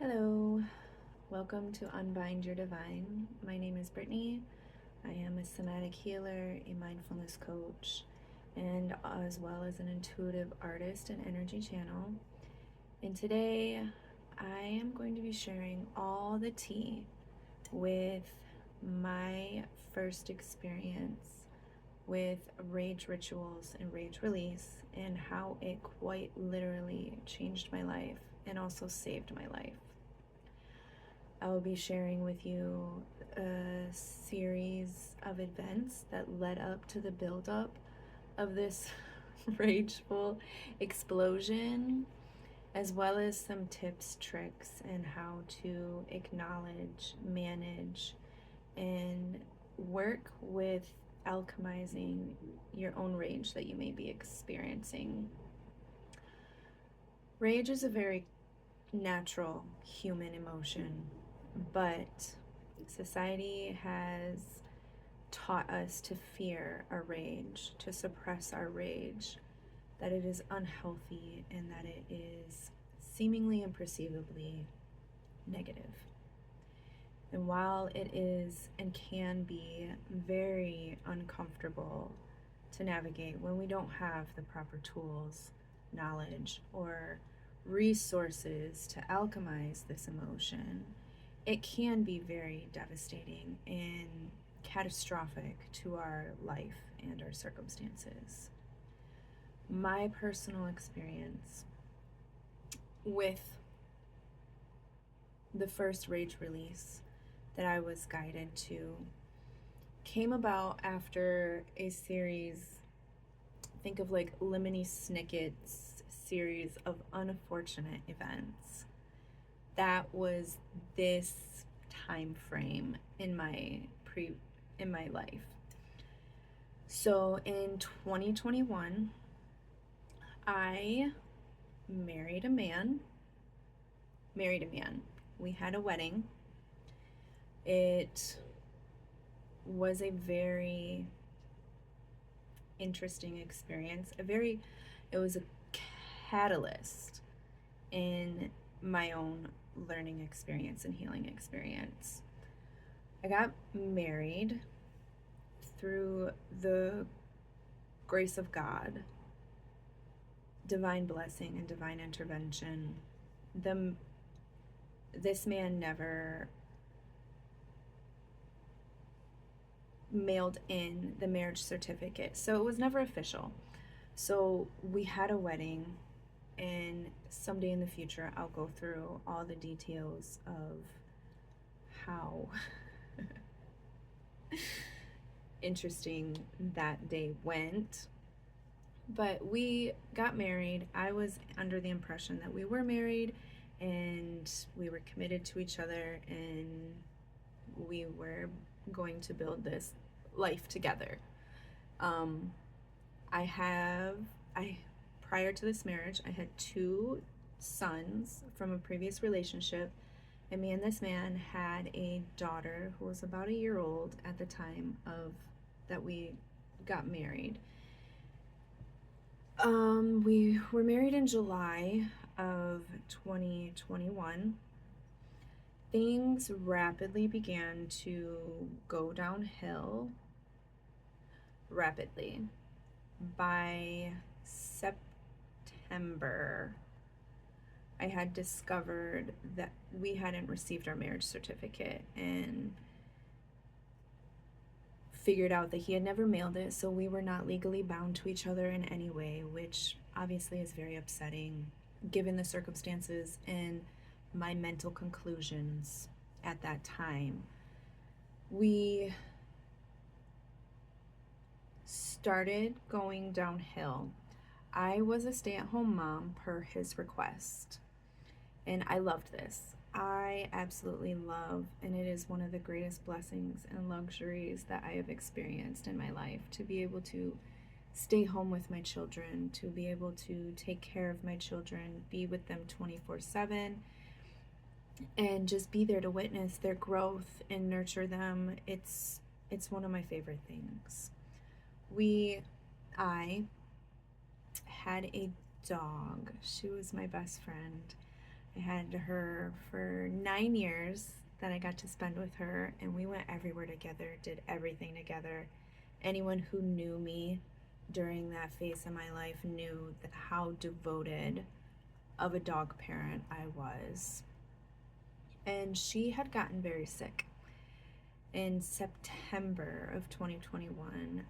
Hello, welcome to Unbind Your Divine. My name is Brittani. I am a somatic healer, a mindfulness coach, and as well as an intuitive artist and energy channel. And today I am going to be sharing all the tea with my first experience with rage rituals and rage release, and how it quite literally changed my life and also saved my life. I will be sharing with you a series of events that led up to the buildup of this rageful explosion, as well as some tips, tricks, and how to acknowledge, manage, and work with alchemizing your own rage that you may be experiencing. Rage is a very natural human emotion, but society has taught us to fear our rage, to suppress our rage, that it is unhealthy, and that it is seemingly and perceivably negative. And while it is and can be very uncomfortable to navigate when we don't have the proper tools, knowledge, or resources to alchemize this emotion, it can be very devastating and catastrophic to our life and our circumstances. My personal experience with the first rage release that I was guided to came about after a series, think of like Lemony Snicket's series of unfortunate events. That was this time frame in my life. So in 2021, I married a man. We had a wedding. It was a very interesting experience. It was a catalyst in my own learning experience and healing experience. I got married through the grace of God, divine blessing, and divine intervention. This man never mailed in the marriage certificate, so it was never official. So we had a wedding, and someday in the future I'll go through all the details of how interesting that day went. But we got married. I was under the impression that we were married and we were committed to each other and we were going to build this life together. Prior to this marriage, I had 2 sons from a previous relationship, and me and this man had a daughter who was about a year old at the time of that we got married. We were married in July of 2021. Things rapidly began to go downhill rapidly. By September, I had discovered that we hadn't received our marriage certificate and figured out that he had never mailed it, so we were not legally bound to each other in any way, which obviously is very upsetting given the circumstances and my mental conclusions at that time. We started going downhill. I was a stay-at-home mom per his request, and I loved this. I absolutely love, and it is one of the greatest blessings and luxuries that I have experienced in my life, to be able to stay home with my children, to be able to take care of my children, be with them 24/7, and just be there to witness their growth and nurture them. It's one of my favorite things. I had a dog. She was my best friend. I had her for 9 years that I got to spend with her, and we went everywhere together, did everything together. Anyone who knew me during that phase of my life knew that how devoted of a dog parent I was. And she had gotten very sick. In September of 2021,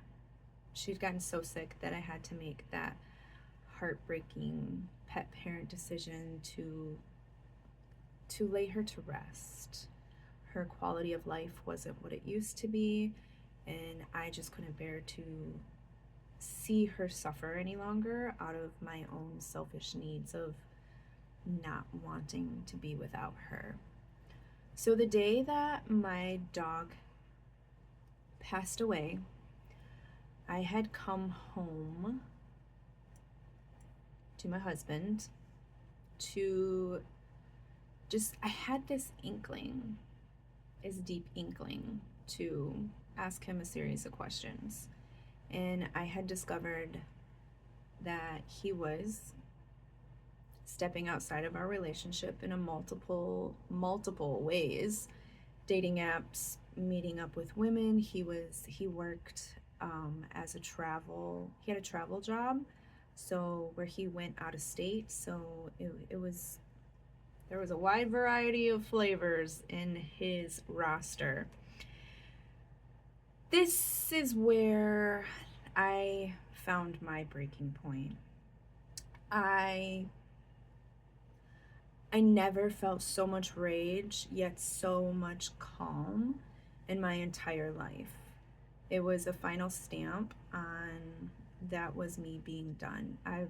she'd gotten so sick that I had to make that heartbreaking pet parent decision to lay her to rest. Her quality of life wasn't what it used to be, and I just couldn't bear to see her suffer any longer out of my own selfish needs of not wanting to be without her. So the day that my dog passed away, I had come home to my husband to I had this inkling, this deep inkling to ask him a series of questions. And I had discovered that he was stepping outside of our relationship in a multiple ways. Dating apps, meeting up with women. He worked as he had a travel job, so where he went out of state. So there was a wide variety of flavors in his roster. This is where I found my breaking point. I never felt so much rage, yet so much calm in my entire life. It was a final stamp on that was me being done. I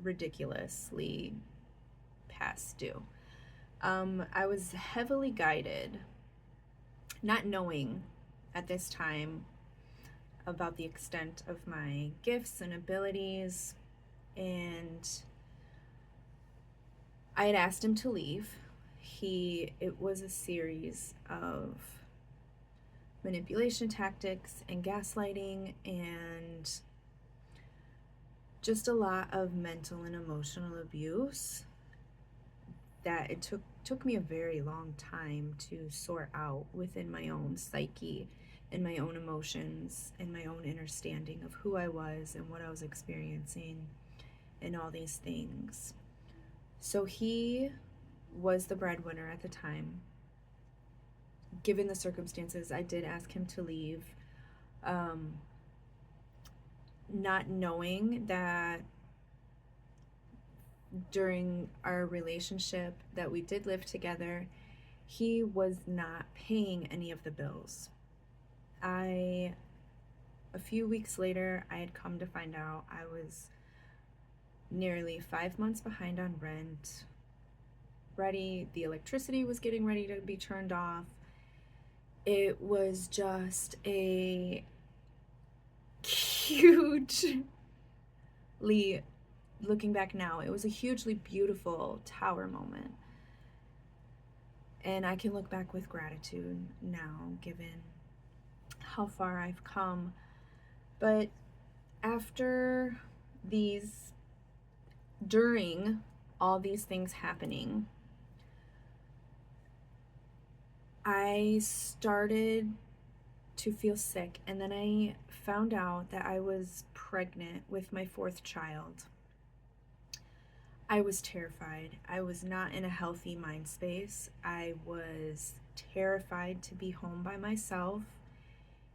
ridiculously past due. I was heavily guided, not knowing at this time about the extent of my gifts and abilities, and I had asked him to leave. It was a series of manipulation tactics and gaslighting and just a lot of mental and emotional abuse that it took me a very long time to sort out within my own psyche and my own emotions and my own understanding of who I was and what I was experiencing and all these things. So he was the breadwinner at the time. Given the circumstances, I did ask him to leave, not knowing that during our relationship that we did live together, he was not paying any of the bills. A few weeks later, I had come to find out I was nearly 5 months behind on rent. The electricity was getting ready to be turned off. It was just a hugely, looking back now, it was a hugely beautiful tower moment. And I can look back with gratitude now, given how far I've come. But during all these things happening, I started to feel sick, and then I found out that I was pregnant with my 4th child. I was terrified. I was not in a healthy mind space. I was terrified to be home by myself.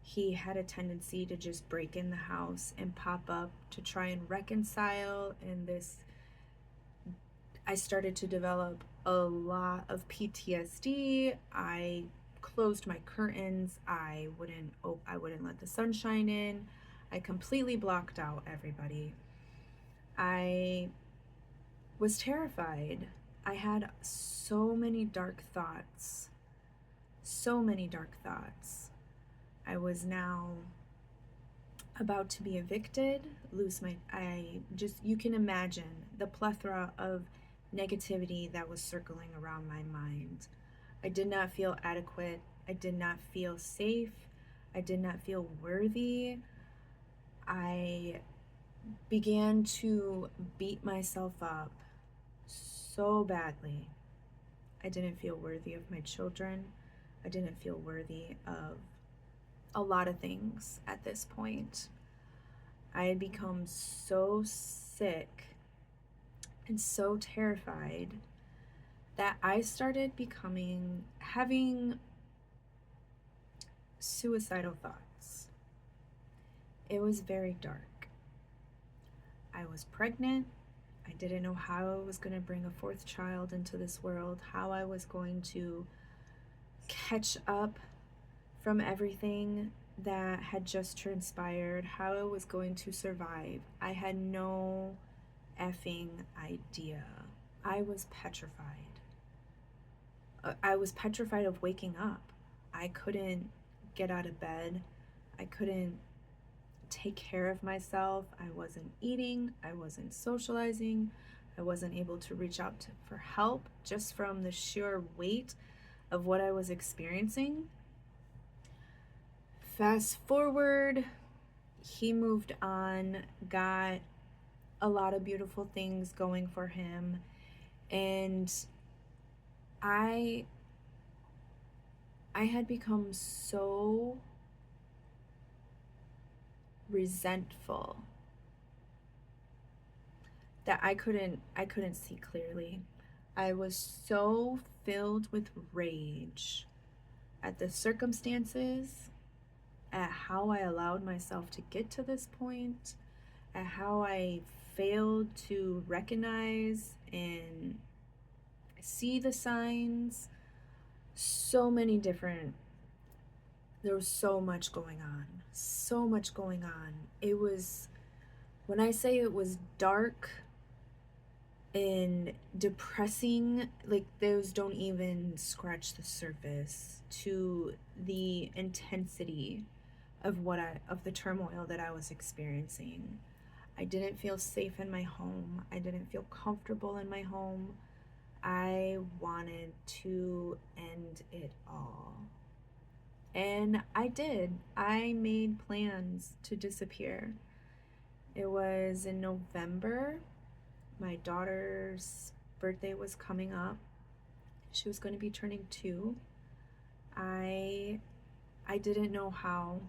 He had a tendency to just break in the house and pop up to try and reconcile, and I started to develop a lot of PTSD. I closed my curtains. I wouldn't let the sunshine in. I completely blocked out everybody. I was terrified. I had so many dark thoughts. I was now about to be evicted, you can imagine the plethora of negativity that was circling around my mind. I did not feel adequate. I did not feel safe. I did not feel worthy. I began to beat myself up so badly. I didn't feel worthy of my children. I didn't feel worthy of a lot of things at this point. I had become so sick and so terrified that I started having suicidal thoughts. It was very dark. I was pregnant. I didn't know how I was going to bring a fourth child into this world, how I was going to catch up from everything that had just transpired, how I was going to survive. I had no effing idea. I was petrified. I was petrified of waking up. I couldn't get out of bed. I couldn't take care of myself. I wasn't eating. I wasn't socializing. I wasn't able to reach out for help just from the sheer weight of what I was experiencing. Fast forward, he moved on, got a lot of beautiful things going for him, and I had become so resentful that I couldn't see clearly. I was so filled with rage at the circumstances, at how I allowed myself to get to this point, at how I failed to recognize and see the signs. There was so much going on. It was, when I say it was dark and depressing, like those don't even scratch the surface to the intensity of the turmoil that I was experiencing. I didn't feel safe in my home. I didn't feel comfortable in my home. I wanted to end it all. And I did. I made plans to disappear. It was in November. My daughter's birthday was coming up. She was going to be turning 2. I didn't know how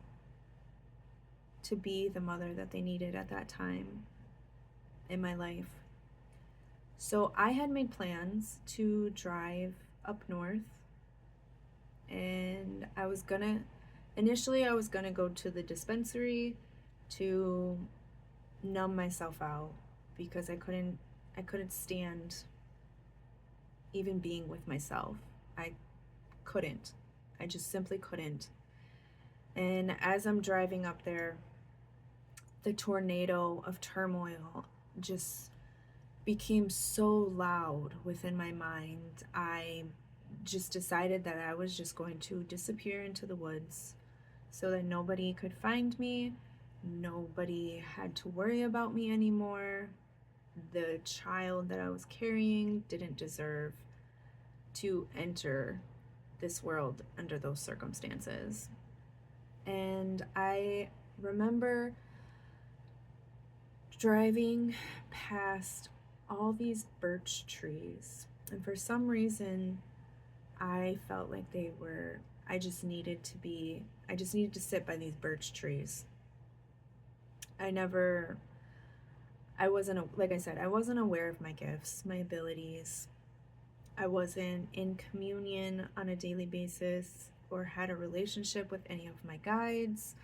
to be the mother that they needed at that time in my life. So I had made plans to drive up north, and initially I was gonna go to the dispensary to numb myself out because I couldn't stand even being with myself. I just simply couldn't. And as I'm driving up there, the tornado of turmoil just became so loud within my mind. I just decided that I was just going to disappear into the woods so that nobody could find me. Nobody had to worry about me anymore. The child that I was carrying didn't deserve to enter this world under those circumstances. And I remember driving past all these birch trees, and for some reason I felt like I just needed to sit by these birch trees. Like I said, I wasn't aware of my gifts, my abilities. I wasn't in communion on a daily basis or had a relationship with any of my guides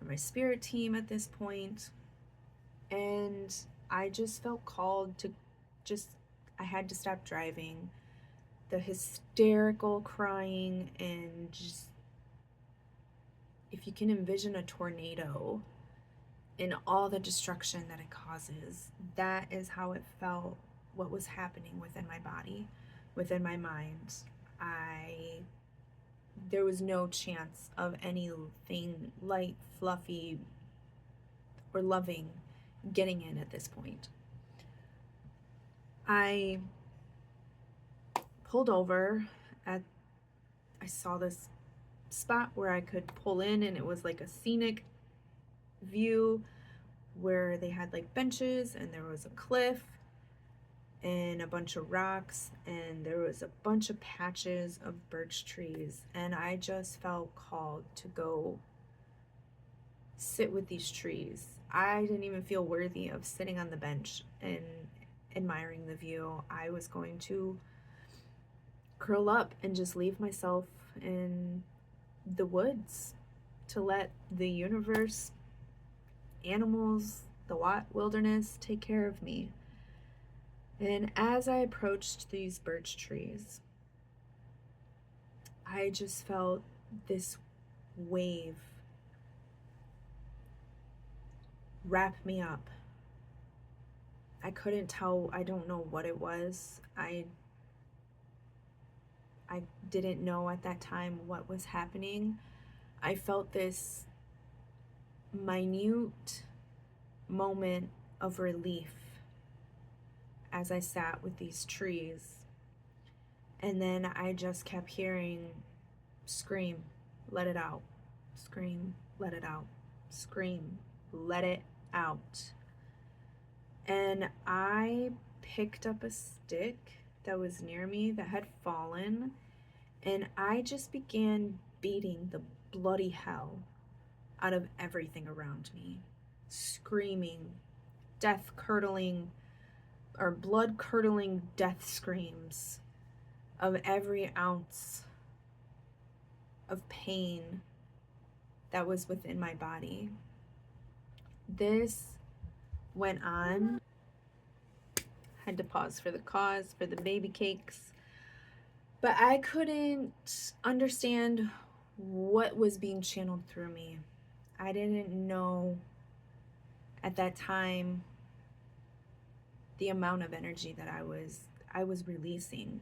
or my spirit team at this point. And I just felt called to I had to stop driving. The hysterical crying, and just, if you can envision a tornado and all the destruction that it causes, that is how it felt, what was happening within my body, within my mind. There was no chance of anything light, fluffy, or loving getting in at this point. I pulled over I saw this spot where I could pull in, and it was like a scenic view where they had like benches and there was a cliff. and a bunch of rocks, and there was a bunch of patches of birch trees, and I just felt called to go sit with these trees. I didn't even feel worthy of sitting on the bench and admiring the view. I was going to curl up and just leave myself in the woods to let the universe, animals, the wilderness take care of me. And as I approached these birch trees, I just felt this wave wrap me up. I couldn't tell, I don't know what it was. I didn't know at that time what was happening. I felt this minute moment of relief as I sat with these trees. And then I just kept hearing, scream, let it out. Scream, let it out. Scream, let it out. And I picked up a stick that was near me that had fallen, and I just began beating the bloody hell out of everything around me, screaming, death-curdling or blood-curdling death screams of every ounce of pain that was within my body. This went on. Had to pause for the cause, for the baby cakes. But I couldn't understand what was being channeled through me. I didn't know at that time the amount of energy that I was releasing.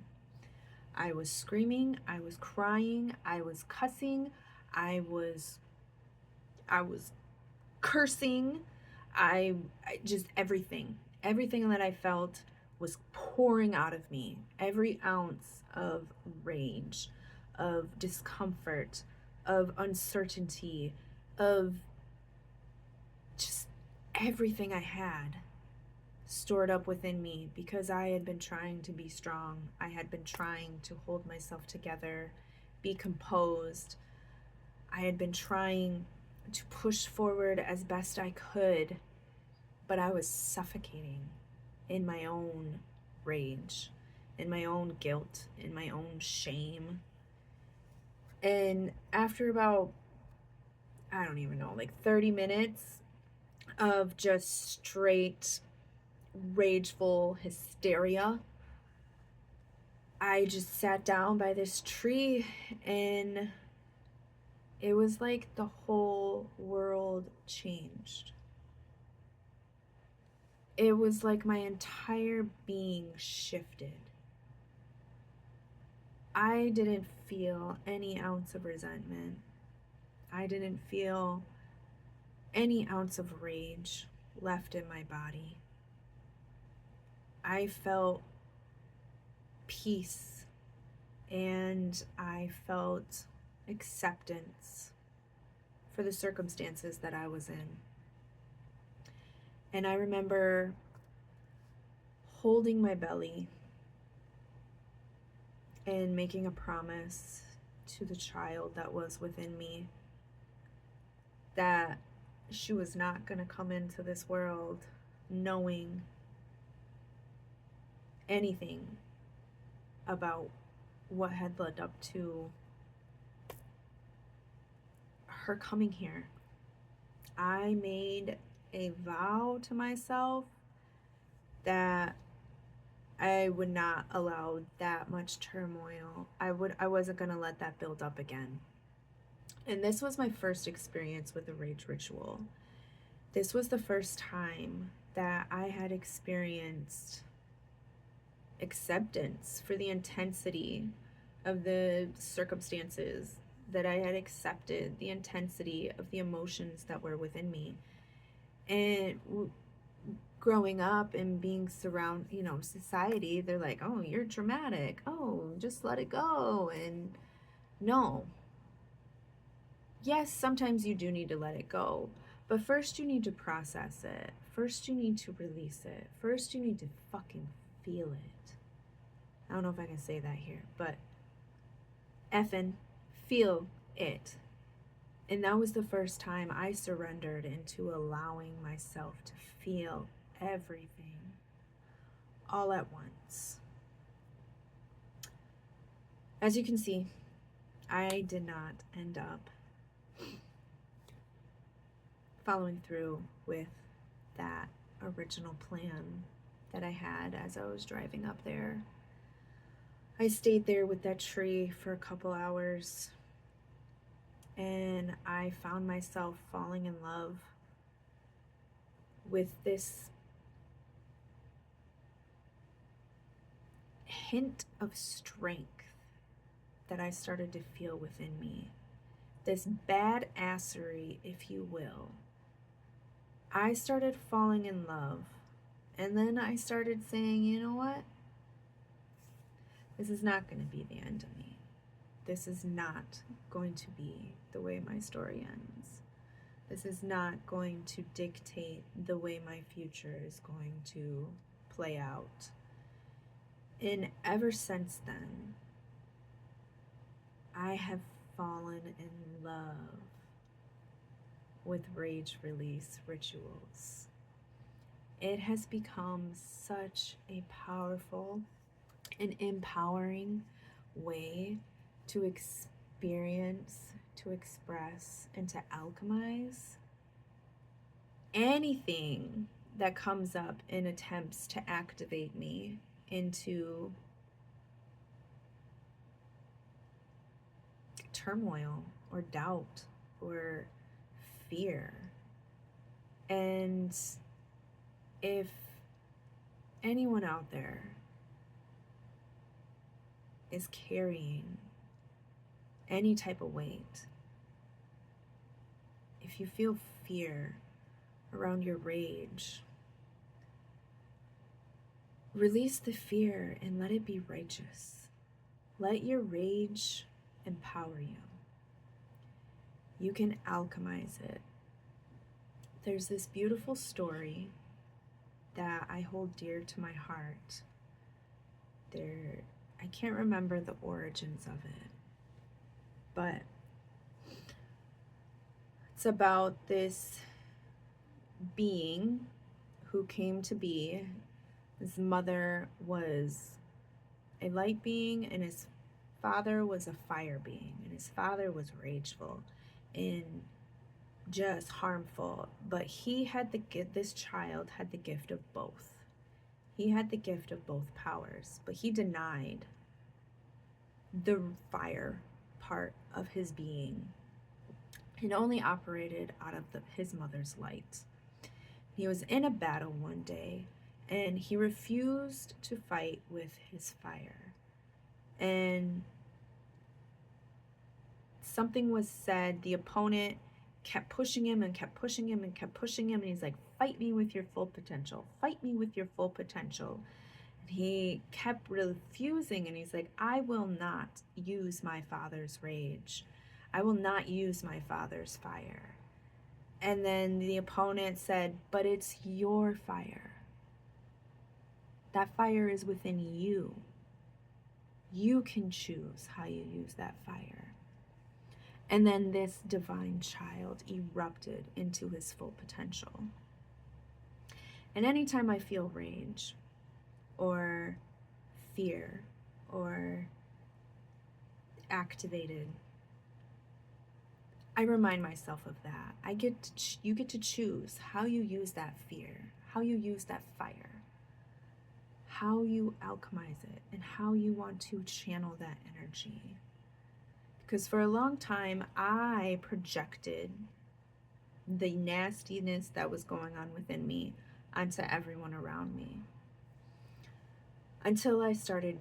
I was screaming, I was crying, I was cussing, I was cursing, I just everything that I felt was pouring out of me. Every ounce of rage, of discomfort, of uncertainty, of just everything I had stored up within me, because I had been trying to be strong. I had been trying to hold myself together, be composed. I had been trying to push forward as best I could, but I was suffocating in my own rage, in my own guilt, in my own shame. And after about, I don't even know, like 30 minutes of just straight rageful hysteria, I just sat down by this tree, and it was like the whole world changed. It was like my entire being shifted. I didn't feel any ounce of resentment. I didn't feel any ounce of rage left in my body. I felt peace, and I felt acceptance for the circumstances that I was in. And I remember holding my belly and making a promise to the child that was within me that she was not going to come into this world knowing anything about what had led up to her coming here. I made a vow to myself that I would not allow that much turmoil. I wasn't going to let that build up again. And this was my first experience with a rage ritual. This was the first time that I had experienced acceptance for the intensity of the circumstances, that I had accepted the intensity of the emotions that were within me. And growing up and being surrounded, society, they're like, oh, you're dramatic. Oh, just let it go. And no. Yes, sometimes you do need to let it go. But first you need to process it. First you need to release it. First you need to fucking feel it. I don't know if I can say that here, but effing feel it. And that was the first time I surrendered into allowing myself to feel everything all at once. As you can see, I did not end up following through with that original plan that I had as I was driving up there. I stayed there with that tree for a couple hours, and I found myself falling in love with this hint of strength that I started to feel within me. This badassery, if you will. I started falling in love, and then I started saying, you know what? This is not going to be the end of me. This is not going to be the way my story ends. This is not going to dictate the way my future is going to play out. And ever since then, I have fallen in love with rage release rituals. It has become such a powerful and empowering way to experience, to express, and to alchemize anything that comes up in attempts to activate me into turmoil or doubt or fear. And if anyone out there is carrying any type of weight, if you feel fear around your rage, release the fear and let it be righteous. Let your rage empower you. You can alchemize it. There's this beautiful story that I hold dear to my heart. I can't remember the origins of it, but it's about this being who came to be. His mother was a light being and his father was a fire being, and his father was rageful and just harmful, but this child had the gift of both. He had the gift of both powers, but he denied the fire part of his being and only operated out of his mother's light. He was in a battle one day and he refused to fight with his fire. And something was said, the opponent kept pushing him and kept pushing him and kept pushing him, and he's like, fight me with your full potential, fight me with your full potential. And he kept refusing, and he's like, I will not use my father's rage. I will not use my father's fire. And then the opponent said, but it's your fire. That fire is within you. You can choose how you use that fire. And then this divine child erupted into his full potential. And anytime I feel rage or fear or activated, I remind myself of that. You get to choose how you use that fear, how you use that fire, how you alchemize it, and how you want to channel that energy. Because for a long time, I projected the nastiness that was going on within me onto everyone around me. Until I started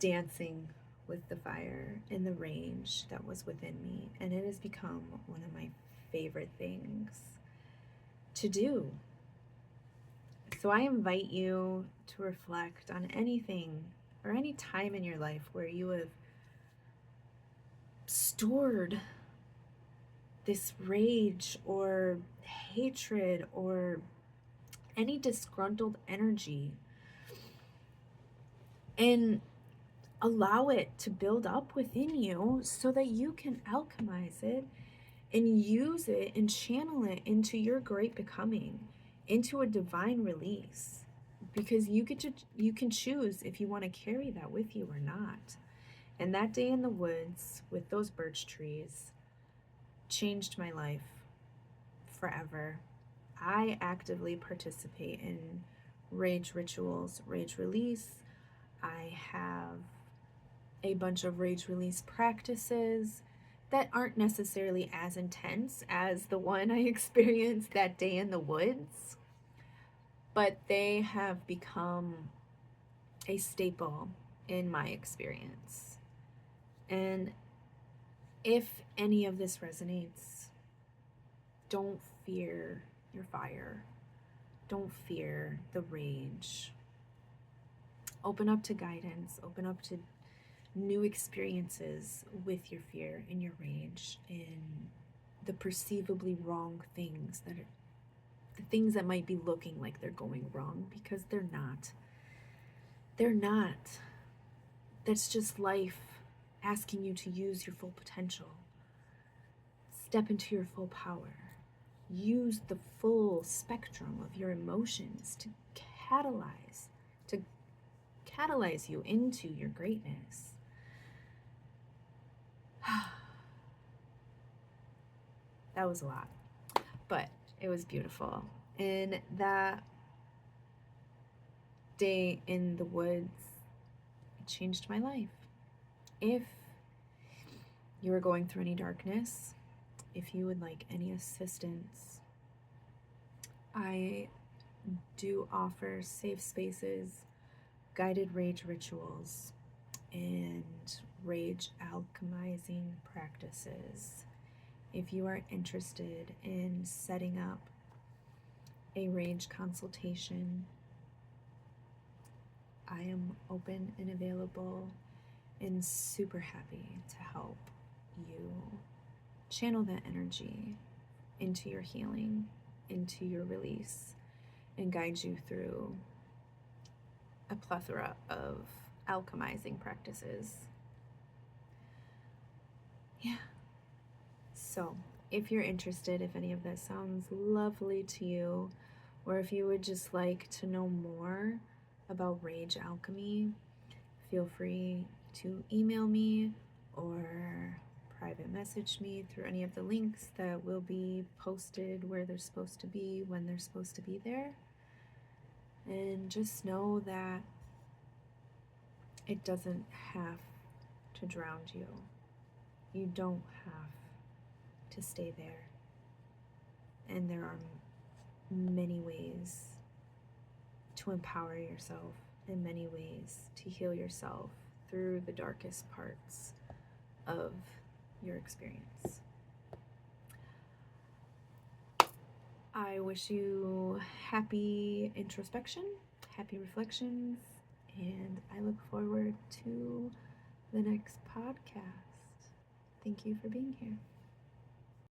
dancing with the fire and the rage that was within me. And it has become one of my favorite things to do. So I invite you to reflect on anything or any time in your life where you have stored this rage or hatred or any disgruntled energy and allow it to build up within you so that you can alchemize it and use it and channel it into your great becoming, into a divine release. Because you can choose if you want to carry that with you or not. And that day in the woods with those birch trees changed my life forever. I actively participate in rage rituals, rage release. I have a bunch of rage release practices that aren't necessarily as intense as the one I experienced that day in the woods, but they have become a staple in my experience. And if any of this resonates, don't fear your fire. Don't fear the rage. Open up to guidance. Open up to new experiences with your fear and your rage and the perceivably wrong things that are the things that might be looking like they're going wrong, because they're not. They're not. That's just life asking you to use your full potential. Step into your full power. Use the full spectrum of your emotions to catalyze you into your greatness. That was a lot, but it was beautiful. And that day in the woods, it changed my life. If you are going through any darkness, if you would like any assistance, I do offer safe spaces, guided rage rituals, and rage alchemizing practices. If you are interested in setting up a rage consultation, I am open and available and super happy to help you channel that energy into your healing, into your release, and guide you through a plethora of alchemizing practices. Yeah. So, if you're interested, if any of that sounds lovely to you, or if you would just like to know more about rage alchemy, feel free to email me or private message me through any of the links that will be posted where they're supposed to be, when they're supposed to be there. And just know that it doesn't have to drown you. You don't have to stay there. And there are many ways to empower yourself, and many ways to heal yourself through the darkest parts of your experience. I wish you happy introspection, happy reflections, and I look forward to the next podcast. Thank you for being here.